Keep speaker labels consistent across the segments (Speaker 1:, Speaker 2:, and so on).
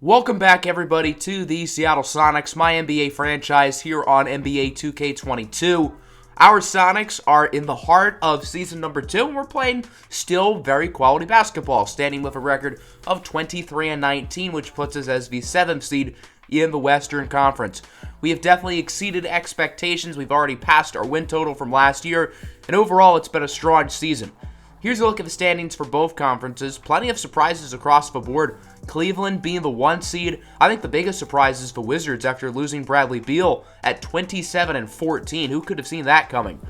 Speaker 1: Welcome back, everybody, to the Seattle Sonics, MyNBA franchise here on NBA 2K22. Our Sonics are in the heart of season number 2, and we're playing still very quality basketball, standing with a record of 23-19, which puts us as the 7th seed in the Western Conference. We have definitely exceeded expectations. We've already passed our win total from last year, and overall, it's been a strong season. Here's a look at the standings for both conferences. Plenty of surprises across the board. Cleveland being the 1 seed. I think the biggest surprise is the Wizards after losing Bradley Beal at 27-14. Who could have seen that coming?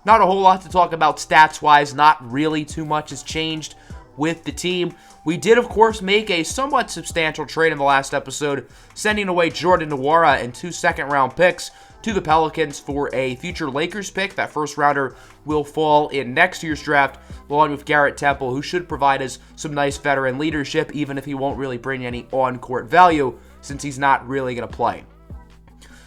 Speaker 1: Not a whole lot to talk about stats-wise. Not really too much has changed with the team. We did, of course, make a somewhat substantial trade in the last episode, sending away Jordan Nwora and 2 second-round picks to the Pelicans for a future Lakers pick. That first rounder will fall in next year's draft, along with Garrett Temple, who should provide us some nice veteran leadership, even if he won't really bring any on-court value, since he's not really going to play.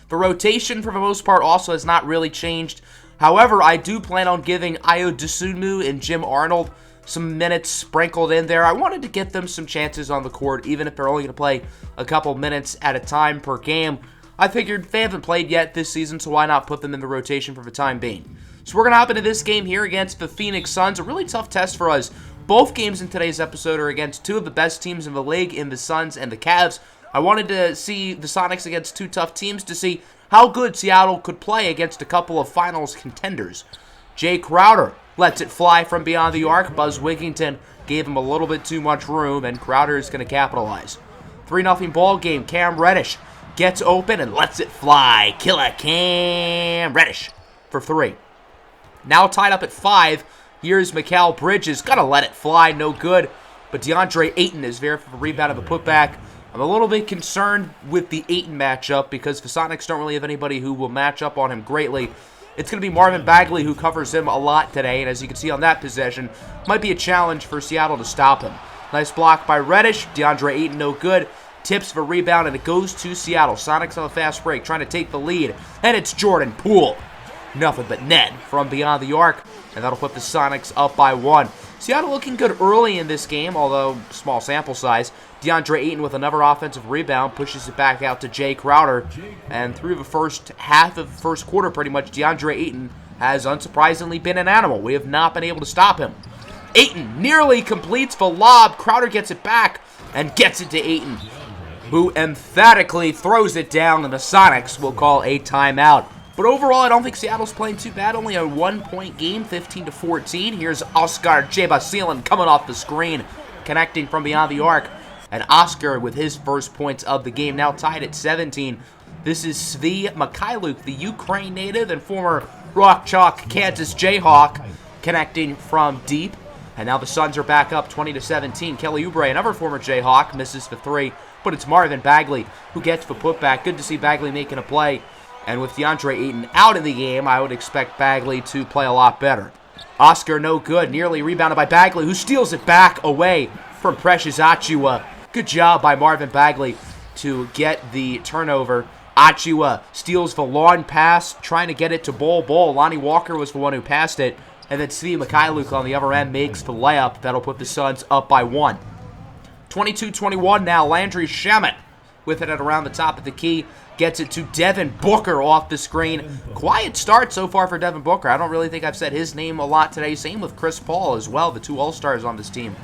Speaker 1: The rotation, for the most part, also has not really changed. However, I do plan on giving Ayo Dosunmu and Jim Arnold some minutes sprinkled in there. I wanted to get them some chances on the court, even if they're only going to play a couple minutes at a time per game. I figured they haven't played yet this season, so why not put them in the rotation for the time being? So we're going to hop into this game here against the Phoenix Suns. A really tough test for us. Both games in today's episode are against 2 of the best teams in the league in the Suns and the Cavs. I wanted to see the Sonics against 2 tough teams to see how good Seattle could play against a couple of finals contenders. Jay Crowder lets it fly from beyond the arc. Buzz Wigginton gave him a little bit too much room, and Crowder is going to capitalize. 3-0 ball game. Cam Reddish gets open and lets it fly. Killer Cam Reddish for 3. Now tied up at 5. Here's Mikal Bridges. Gonna let it fly. No good. But DeAndre Ayton is there for the rebound of the putback. I'm a little bit concerned with the Ayton matchup because the Sonics don't really have anybody who will match up on him greatly. It's going to be Marvin Bagley who covers him a lot today, and as you can see on that possession, might be a challenge for Seattle to stop him. Nice block by Reddish. DeAndre Ayton no good. Tips for rebound, and it goes to Seattle. Sonics on a fast break, trying to take the lead. And it's Jordan Poole. Nothing but net from beyond the arc, and that'll put the Sonics up by 1. Seattle looking good early in this game, although small sample size. DeAndre Ayton with another offensive rebound pushes it back out to Jay Crowder. And through the first half of the first quarter, pretty much, DeAndre Ayton has unsurprisingly been an animal. We have not been able to stop him. Ayton nearly completes the lob. Crowder gets it back and gets it to Ayton, who emphatically throws it down, and the Sonics will call a timeout. But overall, I don't think Seattle's playing too bad. Only a 1-point game, 15-14. Here's Oscar Jabasilan coming off the screen, connecting from beyond the arc. And Oscar with his first points of the game, now tied at 17. This is Svi Mikhailuk, the Ukraine native and former Rock Chalk Kansas Jayhawk, connecting from deep. And now the Suns are back up 20-17. Kelly Oubre, another former Jayhawk, misses the 3. But it's Marvin Bagley who gets the putback. Good to see Bagley making a play. And with DeAndre Ayton out of the game, I would expect Bagley to play a lot better. Oscar no good. Nearly rebounded by Bagley, who steals it back away from Precious Achiuwa. Good job by Marvin Bagley to get the turnover. Achiuwa steals the long pass, trying to get it to Bol. Lonnie Walker was the one who passed it. And then Svi Mikhailuk on the other end makes the layup. That'll put the Suns up by 1. 22-21 now. Landry Shamet with it at around the top of the key. Gets it to Devin Booker off the screen. Quiet start so far for Devin Booker. I don't really think I've said his name a lot today. Same with Chris Paul as well, the 2 All-Stars on this team.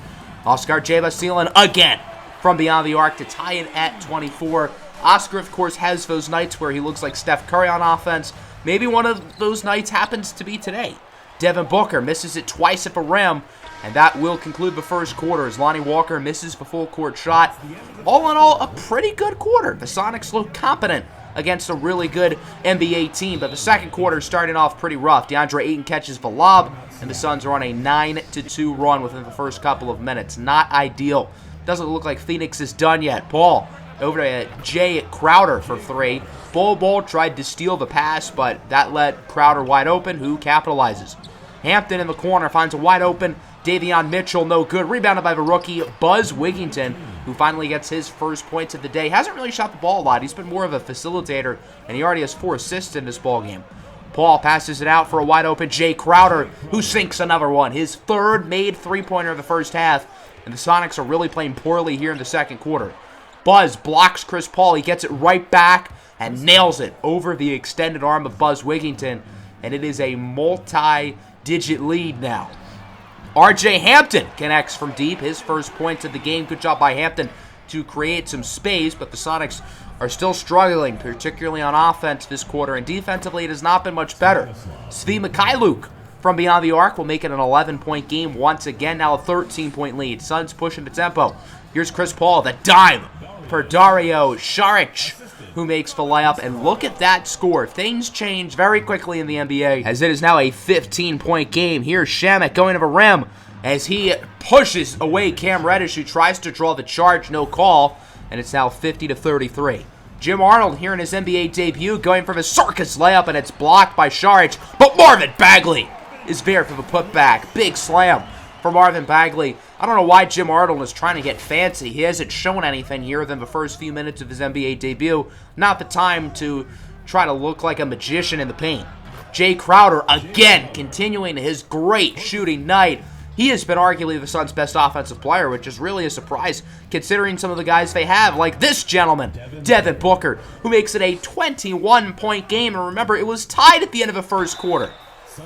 Speaker 1: Oscar Jabasilan again from beyond the arc to tie it at 24. Oscar, of course, has those nights where he looks like Steph Curry on offense. Maybe one of those nights happens to be today. Devin Booker misses it twice at the rim, and that will conclude the first quarter as Lonnie Walker misses the full court shot. All in all, a pretty good quarter. The Sonics look competent against a really good NBA team, but the second quarter starting off pretty rough. DeAndre Ayton catches the lob, and the Suns are on a 9-2 run within the first couple of minutes. Not ideal. Doesn't look like Phoenix is done yet. Paul over to Jay Crowder for 3. Bol tried to steal the pass, but that let Crowder wide open, who capitalizes. Hampton in the corner finds a wide open Davion Mitchell, no good. Rebounded by the rookie Buzz Wigginton, who finally gets his first points of the day. Hasn't really shot the ball a lot. He's been more of a facilitator, and he already has 4 assists in this ball game. Paul passes it out for a wide open Jay Crowder, who sinks another one. His 3rd made three-pointer of the first half, and the Sonics are really playing poorly here in the second quarter. Buzz blocks Chris Paul. He gets it right back and nails it over the extended arm of Buzz Wigginton. And it is a multi-digit lead now. RJ Hampton connects from deep. His first points of the game. Good job by Hampton to create some space, but the Sonics are still struggling, particularly on offense this quarter, and defensively it has not been much better. Svi Mikhailuk from beyond the arc will make it an 11-point game once again, now a 13-point lead. Suns pushing the tempo. Here's Chris Paul, the dime for Dario Saric, who makes the layup, and look at that score. Things change very quickly in the NBA, as it is now a 15-point game. Here's Shamet going to the rim as he pushes away Cam Reddish, who tries to draw the charge, no call, and it's now 50-33. Jim Arnold here in his NBA debut, going for the circus layup, and it's blocked by Saric, but Marvin Bagley is there for the putback. Big slam for Marvin Bagley. I don't know why Jim Arnold is trying to get fancy. He hasn't shown anything here than the first few minutes of his NBA debut. Not the time to try to look like a magician in the paint. Jay Crowder, again, continuing his great shooting night. He has been arguably the Suns' best offensive player, which is really a surprise considering some of the guys they have, like this gentleman, Devin Booker, who makes it a 21-point game. And remember, it was tied at the end of the first quarter.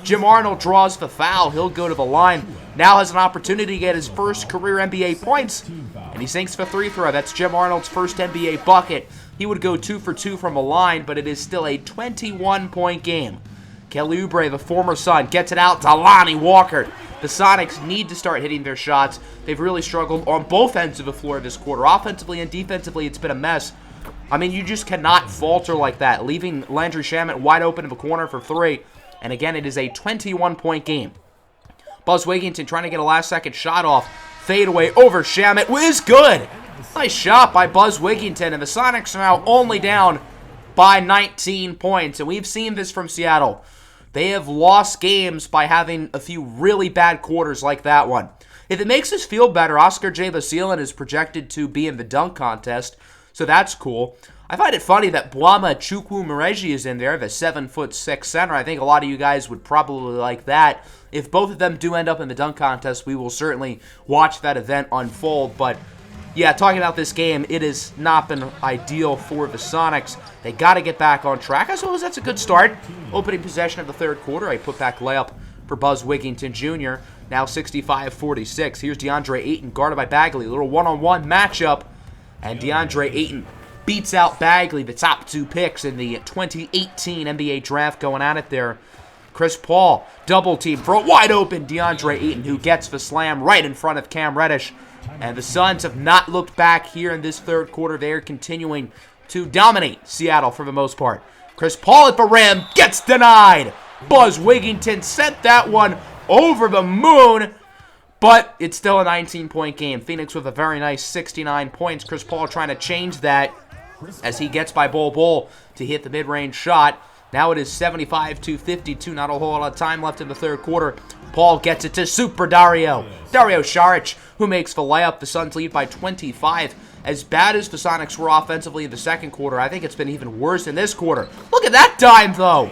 Speaker 1: Jim Arnold draws the foul. He'll go to the line. Now has an opportunity to get his first career NBA points, and he sinks the free throw. That's Jim Arnold's first NBA bucket. He would go 2 for 2 from the line, but it is still a 21-point game. Kelly Oubre, the former Sun, gets it out to Lonnie Walker. The Sonics need to start hitting their shots. They've really struggled on both ends of the floor this quarter. Offensively and defensively, it's been a mess. I mean, you just cannot falter like that, leaving Landry Shamet wide open in the corner for 3. And again, it is a 21-point game. Buzz Wigginton trying to get a last-second shot off. Fadeaway over Shamet is good. Nice shot by Buzz Wigginton, and the Sonics are now only down by 19 points. And we've seen this from Seattle. They have lost games by having a few really bad quarters like that one. If it makes us feel better, Oscar J. Vasilin is projected to be in the dunk contest, so that's cool. I find it funny that Blama Chukwu-Mareji is in there, the 7'6" center. I think a lot of you guys would probably like that. If both of them do end up in the dunk contest, we will certainly watch that event unfold. But yeah, talking about this game, it has not been ideal for the Sonics. They got to get back on track. I suppose that's a good start. Opening possession of the third quarter, a putback layup for Buzz Wigginton Jr. Now 65-46. Here's DeAndre Ayton, guarded by Bagley. A little one-on-one matchup, and DeAndre Ayton beats out Bagley, the top 2 picks in the 2018 NBA draft, going at it there. Chris Paul, double team for a wide open DeAndre Ayton, who gets the slam right in front of Cam Reddish. And the Suns have not looked back here in this third quarter. They are continuing to dominate Seattle for the most part. Chris Paul at the rim, gets denied. Buzz Wigginton sent that one over the moon, but it's still a 19-point game. Phoenix with a very nice 69 points. Chris Paul trying to change that as he gets by Bol to hit the mid-range shot. Now it is 75-52. Not a whole lot of time left in the third quarter. Paul gets it to Super Dario Saric, who makes the layup. The Suns lead by 25. As bad as the Sonics were offensively in the second quarter, I think it's been even worse in this quarter. Look at that dime, though.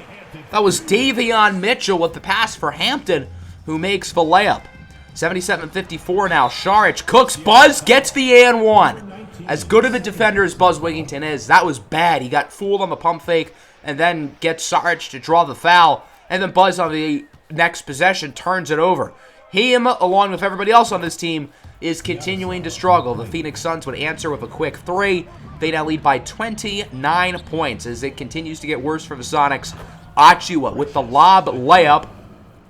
Speaker 1: That was Davion Mitchell with the pass for Hampton, who makes the layup. 77-54 now. Saric cooks. Buzz gets the and one. As good of a defender as Buzz Wigginton is, that was bad. He got fooled on the pump fake and then gets Saric to draw the foul. And then Buzz on the next possession turns it over. Him, along with everybody else on this team, is continuing to struggle. The Phoenix Suns would answer with a quick 3. They now lead by 29 points as it continues to get worse for the Sonics. Achua with the lob layup,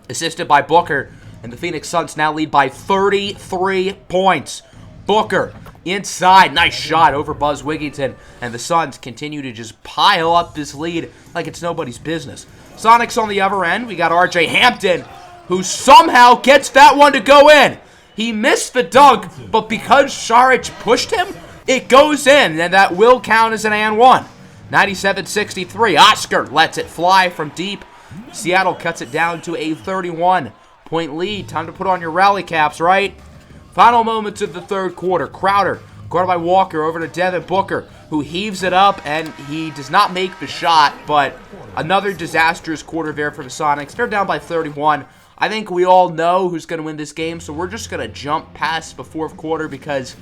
Speaker 1: assisted by Booker. And the Phoenix Suns now lead by 33 points. Booker inside, nice shot over Buzz Wigginton, and the Suns continue to just pile up this lead like it's nobody's business. Sonics on the other end, we got RJ Hampton, who somehow gets that one to go in. He missed the dunk, but because Saric pushed him, it goes in, and that will count as an and one. 97-63, Oscar lets it fly from deep. Seattle cuts it down to a 31-point lead. Time to put on your rally caps, right? Final moments of the third quarter. Crowder, guarded by Walker, over to Devin Booker, who heaves it up, and he does not make the shot, but another disastrous quarter there for the Sonics. They're down by 31. I think we all know who's going to win this game, so we're just going to jump past the fourth quarter because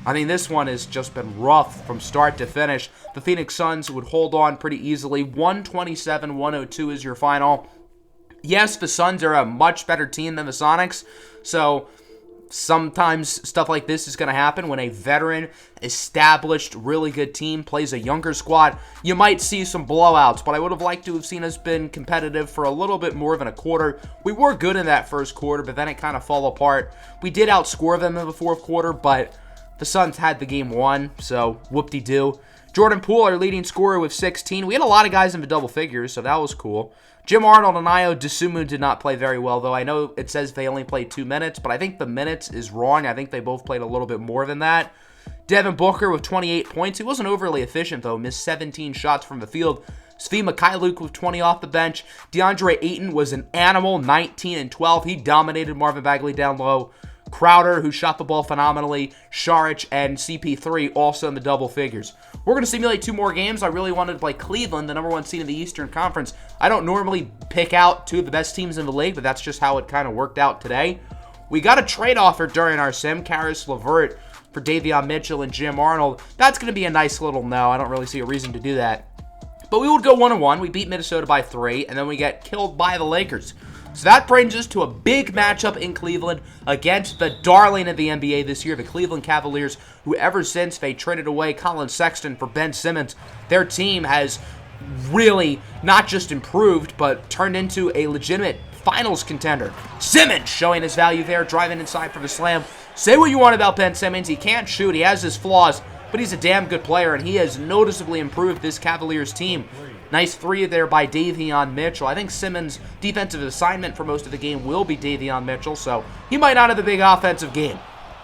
Speaker 1: I mean, this one has just been rough from start to finish. The Phoenix Suns would hold on pretty easily. 127-102 is your final. Yes, the Suns are a much better team than the Sonics, so sometimes stuff like this is going to happen when a veteran, established, really good team plays a younger squad. You might see some blowouts, but I would have liked to have seen us been competitive for a little bit more than a quarter. We were good in that first quarter, but then it kind of fell apart. We did outscore them in the fourth quarter, but the Suns had the game won, so whoop-de-doo. Jordan Poole, our leading scorer, with 16. We had a lot of guys in the double figures, so that was cool. Jim Arnold and Ayo Dosunmu did not play very well, though. I know it says they only played 2 minutes, but I think the minutes is wrong. I think they both played a little bit more than that. Devin Booker with 28 points. He wasn't overly efficient, though. Missed 17 shots from the field. Svi Mikhailuk with 20 off the bench. DeAndre Ayton was an animal, 19 and 12. He dominated Marvin Bagley down low. Crowder, who shot the ball phenomenally. Saric and CP3 also in the double figures. We're going to simulate 2 more games. I really wanted to play Cleveland, the number 1 seed in the Eastern Conference. I don't normally pick out 2 of the best teams in the league, but that's just how it kind of worked out today. We got a trade offer during our sim, Karis LeVert for Davion Mitchell and Jim Arnold. That's going to be a nice little no. I don't really see a reason to do that. But we would go 1-1. We beat Minnesota by 3, and then we get killed by the Lakers. So that brings us to a big matchup in Cleveland against the darling of the NBA this year, the Cleveland Cavaliers, who ever since they traded away Colin Sexton for Ben Simmons, their team has really not just improved, but turned into a legitimate finals contender. Simmons showing his value there, driving inside for the slam. Say what you want about Ben Simmons. He can't shoot. He has his flaws, but he's a damn good player, and he has noticeably improved this Cavaliers team. Nice 3 there by Davion Mitchell. I think Simmons' defensive assignment for most of the game will be Davion Mitchell, so he might not have a big offensive game.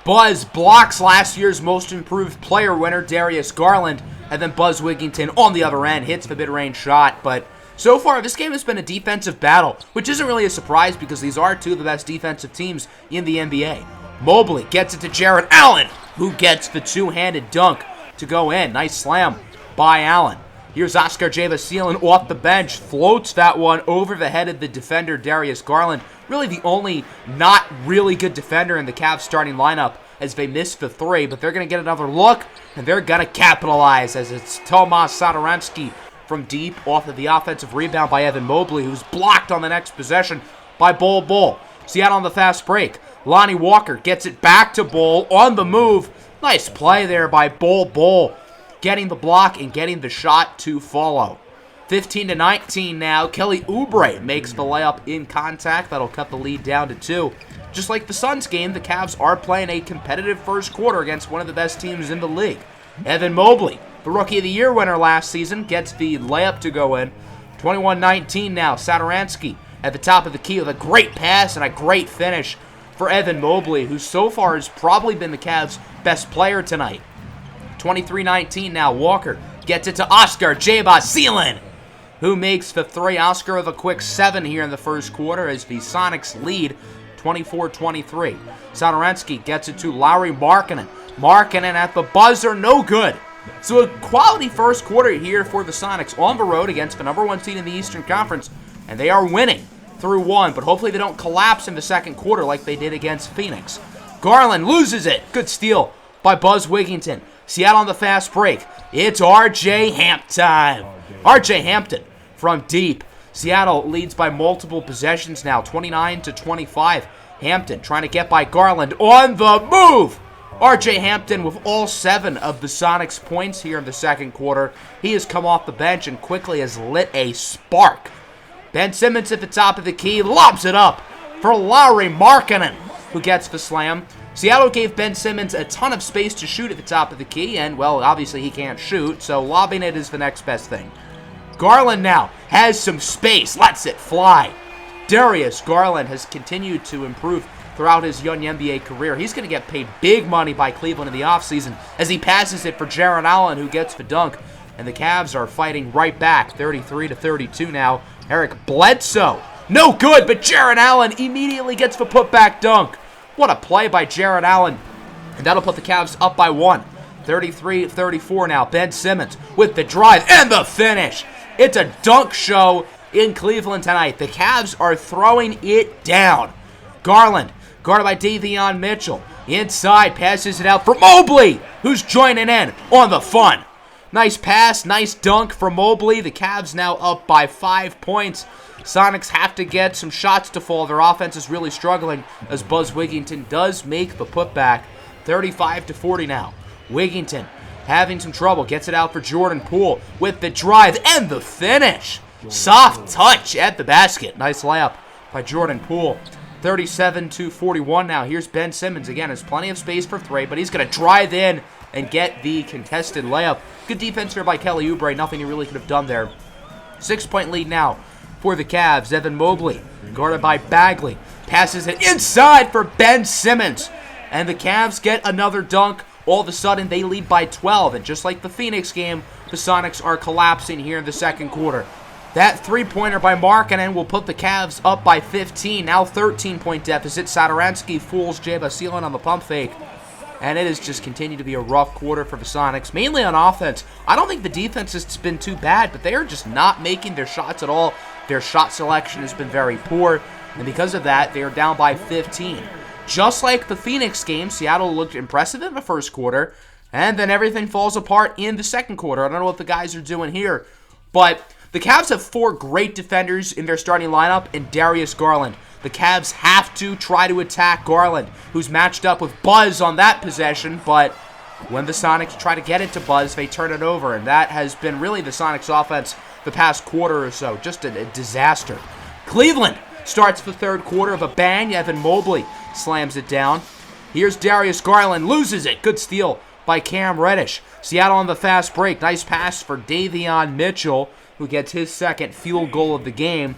Speaker 1: Buzz blocks last year's most improved player winner, Darius Garland, and then Buzz Wigginton on the other end hits the mid-range shot. But so far, this game has been a defensive battle, which isn't really a surprise because these are 2 of the best defensive teams in the NBA. Mobley gets it to Jarrett Allen, who gets the 2-handed dunk to go in. Nice slam by Allen. Here's Oscar Javasilan off the bench, floats that one over the head of the defender, Darius Garland. Really the only not really good defender in the Cavs starting lineup as they miss the 3, but they're going to get another look, and they're going to capitalize as it's Tomas Satoransky from deep off of the offensive rebound by Evan Mobley, who's blocked on the next possession by Bol Bol. Seattle on the fast break. Lonnie Walker gets it back to Bol on the move. Nice play there by Bol Bol, getting the block and getting the shot to follow. 15-19 now. Kelly Oubre makes the layup in contact. That'll cut the lead down to 2. Just like the Suns game, the Cavs are playing a competitive first quarter against one of the best teams in the league. Evan Mobley, the Rookie of the Year winner last season, gets the layup to go in. 21-19 now. Satoransky at the top of the key with a great pass and a great finish for Evan Mobley, who so far has probably been the Cavs' best player tonight. 23-19 now. Walker gets it to Oscar Javasilan, who makes the 3. Oscar with a quick 7 here in the first quarter as the Sonics lead 24-23. Satoransky gets it to Lauri Markkanen. Markkanen at the buzzer, no good. So a quality first quarter here for the Sonics on the road against the number 1 seed in the Eastern Conference, and they are winning through 1, but hopefully they don't collapse in the second quarter like they did against Phoenix. Garland loses it. Good steal by Buzz Wigginton. Seattle on the fast break. It's R.J. Hampton time. R.J. Hampton from deep. Seattle leads by multiple possessions now, 29-25. Hampton trying to get by Garland on the move. R.J. Hampton with all 7 of the Sonics' points here in the second quarter. He has come off the bench and quickly has lit a spark. Ben Simmons at the top of the key, lobs it up for Lauri Markkanen, who gets the slam. Seattle gave Ben Simmons a ton of space to shoot at the top of the key, and, well, obviously he can't shoot, so lobbing it is the next best thing. Garland now has some space, lets it fly. Darius Garland has continued to improve throughout his young NBA career. He's going to get paid big money by Cleveland in the offseason as he passes it for Jarrett Allen, who gets the dunk, and the Cavs are fighting right back, 33-32 now. Eric Bledsoe, no good, but Jarrett Allen immediately gets the putback dunk. What a play by Jarrett Allen. And that'll put the Cavs up by 1. 33-34 now. Ben Simmons with the drive and the finish. It's a dunk show in Cleveland tonight. The Cavs are throwing it down. Garland guarded by Davion Mitchell. Inside, passes it out for Mobley, who's joining in on the fun. Nice pass, nice dunk for Mobley. The Cavs now up by 5 points. Sonics have to get some shots to fall. Their offense is really struggling as Buzz Wigginton does make the putback. 35-40 now. Wigginton having some trouble. Gets it out for Jordan Poole with the drive and the finish. Soft touch at the basket. Nice layup by Jordan Poole. 37-41 now. Here's Ben Simmons. Again, has plenty of space for three, but he's going to drive in and get the contested layup. Good defense here by Kelly Oubre. Nothing he really could have done there. 6-point lead now for the Cavs. Evan Mobley, guarded by Bagley, passes it inside for Ben Simmons. And the Cavs get another dunk. All of a sudden, they lead by 12. And just like the Phoenix game, the Sonics are collapsing here in the second quarter. That three-pointer by Markkanen will put the Cavs up by 15. Now 13-point deficit. Satoransky fools Jay Basilan on the pump fake. And it has just continued to be a rough quarter for the Sonics, mainly on offense. I don't think the defense has been too bad, but they are just not making their shots at all. Their shot selection has been very poor, and because of that, they are down by 15. Just like the Phoenix game, Seattle looked impressive in the first quarter, and then everything falls apart in the second quarter. I don't know what the guys are doing here, but the Cavs have 4 great defenders in their starting lineup and Darius Garland. The Cavs have to try to attack Garland, who's matched up with Buzz on that possession, but when the Sonics try to get it to Buzz, they turn it over, and that has been really the Sonics offense the past quarter or so. Just a disaster. Cleveland starts the third quarter of a bang. Evan Mobley slams it down. Here's Darius Garland, loses it. Good steal by Cam Reddish. Seattle on the fast break. Nice pass for Davion Mitchell, who gets his second field goal of the game.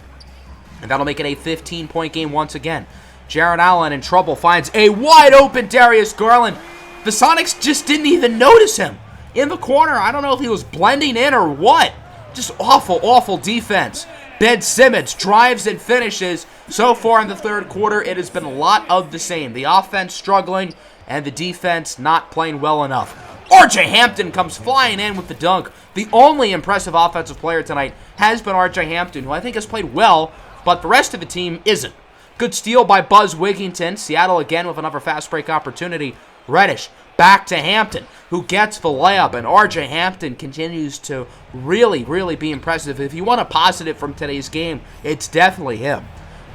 Speaker 1: And that'll make it a 15-point game once again. Jaron Allen in trouble, finds a wide-open Darius Garland. The Sonics just didn't even notice him in the corner. I don't know if he was blending in or what. Just awful, awful defense. Ben Simmons drives and finishes. So far in the third quarter, it has been a lot of the same. The offense struggling and the defense not playing well enough. R.J. Hampton comes flying in with the dunk. The only impressive offensive player tonight has been R.J. Hampton, who I think has played well, but the rest of the team isn't. Good steal by Buzz Wigginton. Seattle again with another fast break opportunity. Reddish back to Hampton, who gets the layup, and R.J. Hampton continues to really, really be impressive. If you want a positive from today's game, it's definitely him.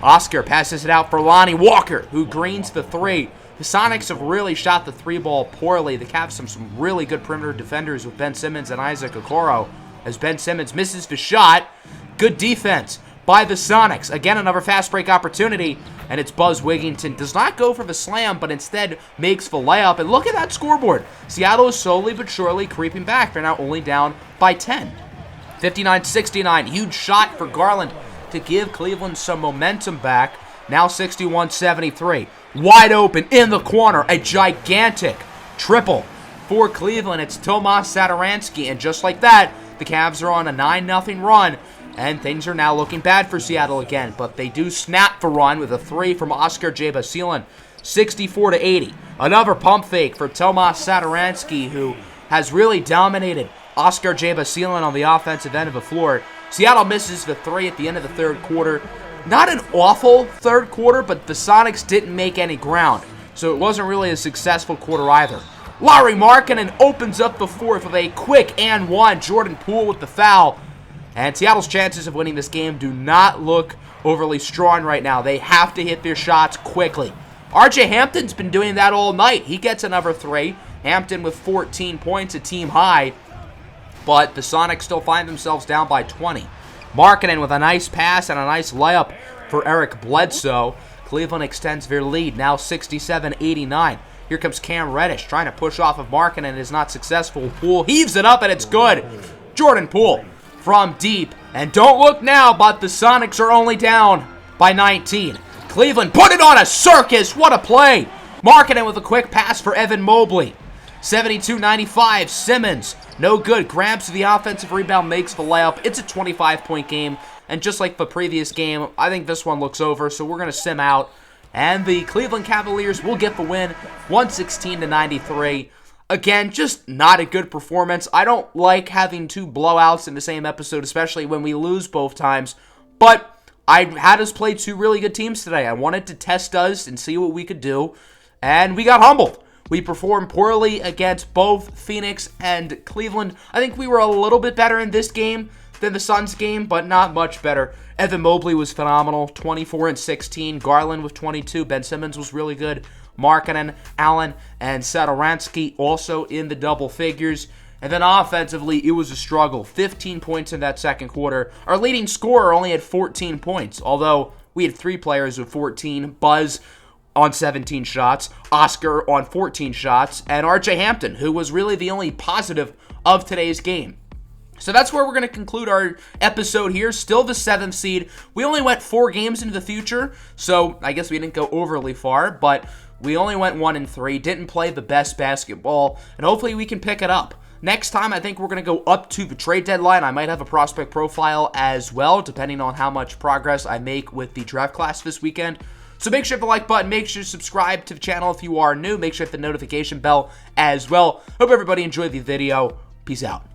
Speaker 1: Oscar passes it out for Lonnie Walker, who greens the three. The Sonics have really shot the three ball poorly. The Cavs have some really good perimeter defenders with Ben Simmons and Isaac Okoro. As Ben Simmons misses the shot, good defense by the Sonics. Again, another fast break opportunity, and it's Buzz Wigginton. Does not go for the slam, but instead makes the layup. And look at that scoreboard. Seattle is slowly but surely creeping back. They're now only down by 10. 59-69. Huge shot for Garland to give Cleveland some momentum back. Now 61-73. Wide open in the corner. A gigantic triple for Cleveland. It's Tomas Satoransky. And just like that, the Cavs are on a 9-0 run. And things are now looking bad for Seattle again. But they do snap the run with a three from Oscar J. Basilan. 64-80. Another pump fake for Tomas Satoransky, who has really dominated Oscar J. Basilan on the offensive end of the floor. Seattle misses the three at the end of the third quarter. Not an awful third quarter, but the Sonics didn't make any ground. So it wasn't really a successful quarter either. Lauri Markkanen opens up the fourth with a quick and one. Jordan Poole with the foul. And Seattle's chances of winning this game do not look overly strong right now. They have to hit their shots quickly. R.J. Hampton's been doing that all night. He gets another three. Hampton with 14 points, a team high. But the Sonics still find themselves down by 20. Markkanen with a nice pass and a nice layup for Eric Bledsoe. Cleveland extends their lead, now 67-89. Here comes Cam Reddish trying to push off of Markkanen and is not successful. Poole heaves it up and it's good. Jordan Poole from deep. And don't look now, but the Sonics are only down by 19. Cleveland put it on a circus. What a play. Markkanen with a quick pass for Evan Mobley. 72-95. Simmons, no good. Grabs the offensive rebound, makes the layup. It's a 25-point game. And just like the previous game, I think this one looks over, so we're going to sim out. And the Cleveland Cavaliers will get the win, 116-93. Again, just not a good performance. I don't like having two blowouts in the same episode, especially when we lose both times. But I had us play two really good teams today. I wanted to test us and see what we could do, and we got humbled. We performed poorly against both Phoenix and Cleveland. I think we were a little bit better in this game than the Suns game, but not much better. Evan Mobley was phenomenal, 24 and 16. Garland with 22. Ben Simmons was really good. Markkanen, Allen, and Satoransky also in the double figures. And then offensively, it was a struggle. 15 points in that second quarter. Our leading scorer only had 14 points, although we had 3 players with 14. Buzz on 17 shots, Oscar on 14 shots, and RJ Hampton, who was really the only positive of today's game. So that's where we're going to conclude our episode here. Still the 7th seed. We only went 4 games into the future, so I guess we didn't go overly far, but we only went 1-3, didn't play the best basketball, and hopefully we can pick it up. Next time, I think we're going to go up to the trade deadline. I might have a prospect profile as well, depending on how much progress I make with the draft class this weekend. So make sure to hit the like button. Make sure to subscribe to the channel if you are new. Make sure to hit the notification bell as well. Hope everybody enjoyed the video. Peace out.